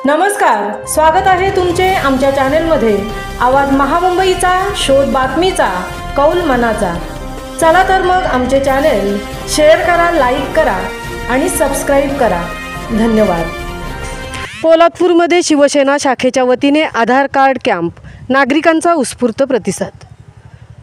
नमस्कार, स्वागत आहे तुमचे आमच्या चॅनलमध्ये। आवाज महामुंबईचा, शोध बातमीचा, कौल मनाचा। चला तर मग आमचे चॅनल शेअर करा, लाईक करा आणि सबस्क्राइब करा। धन्यवाद। पोलादपूरमध्ये शिवसेना शाखेच्या वतीने आधार कार्ड कॅम्प, नागरिकांचा उत्स्फूर्त प्रतिसाद।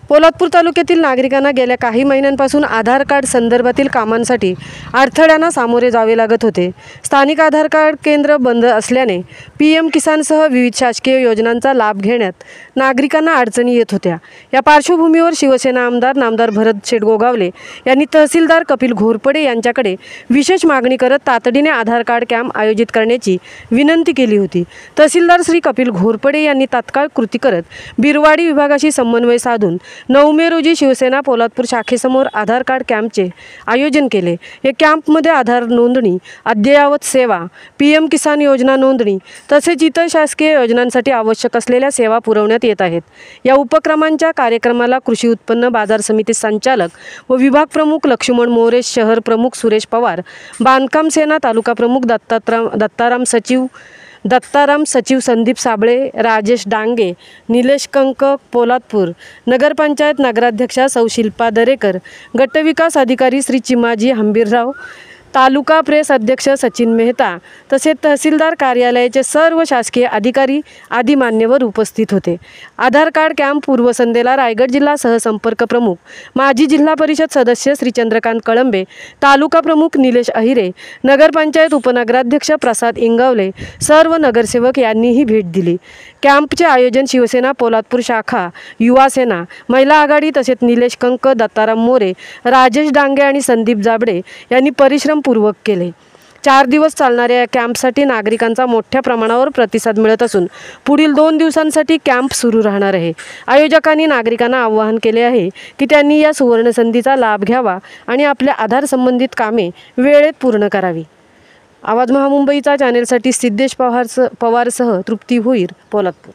पोलादपूर तालुक्यातील नागरिकांना गेल्या काही महिन्यांपासून आधार कार्ड संदर्भातील कामांसाठी अडथळ्यांना सामोरे जावे लागत होते। स्थानिक आधार कार्ड केंद्र बंद असल्याने PM किसानसह विविध शासकीय योजनांचा लाभ घेण्यात नागरिकांना अडचणी येत होत्या। या पार्श्वभूमीवर शिवसेना नामदार भरत शेठ गोगावले यांनी तहसीलदार कपिल घोरपडे यांच्याकडे विशेष मागणी करत तातडीने आधार कार्ड कॅम्प आयोजित करण्याची विनंती केली होती। तहसीलदार श्री कपिल घोरपडे यांनी तात्काळ कृती करत बिरवाडी विभागाशी समन्वय साधून 9 मे रोजी शिवसेना पोलादपूर शाखेसमोर आधार कार्ड कॅम्पचे आयोजन केले। या कॅम्पमध्ये आधार नोंदणी, अद्ययावत सेवा, PM किसान योजना नोंदणी तसेच इतर शासकीय योजनांसाठी आवश्यक असलेल्या सेवा पुरवण्यात येत आहेत। या उपक्रमांच्या कार्यक्रमाला कृषी उत्पन्न बाजार समिती संचालक व विभाग प्रमुख लक्ष्मण मोरे, शहर प्रमुख सुरेश पवार, बांधकाम सेना तालुका प्रमुख दत्ताराम सचिव संदीप साबळे, राजेश डांगे, निलेश कंक पोलादपूर, नगरपंचायत नगराध्यक्षा सौ शिल्पा दरेकर, गटविकास अधिकारी श्री चिमाजी हंबीरराव, तालुका प्रेस अध्यक्ष सचिन मेहता तसेच तहसीलदार कार्यालयाचे सर्व शासकीय अधिकारी आदी मान्यवर उपस्थित होते। आधार कार्ड कॅम्प पूर्वसंध्येला रायगड जिल्हा सहसंपर्क प्रमुख, माजी जिल्हा परिषद सदस्य श्री चंद्रकांत कळंबे, तालुका प्रमुख निलेश अहिरे, नगरपंचायत उपनगराध्यक्ष प्रसाद इंगवले, सर्व नगरसेवक यांनीही भेट दिली। कॅम्पचे आयोजन शिवसेना पोलादपूर शाखा, युवा सेना, महिला आघाडी तसेच निलेश कंक, दत्ताराम मोरे, राजेश डांगे आणि संदीप जाबडे यांनी परिश्रमपूर्वक केले। 4 दिवस चालणाऱ्या या कॅम्पसाठी नागरिकांचा मोठ्या प्रमाणावर प्रतिसाद मिळत असून पुढील 2 दिवसांसाठी कॅम्प सुरू राहणार आहे। आयोजकांनी नागरिकांना आवाहन केले आहे की त्यांनी या सुवर्णसंधीचा लाभ घ्यावा आणि आपल्या आधार संबंधित कामे वेळेत पूर्ण करावी। आवाज महामुंबईचा चॅनलसाठी सिद्धेश पवारसह तृप्ती भोईर, पोलादपूर।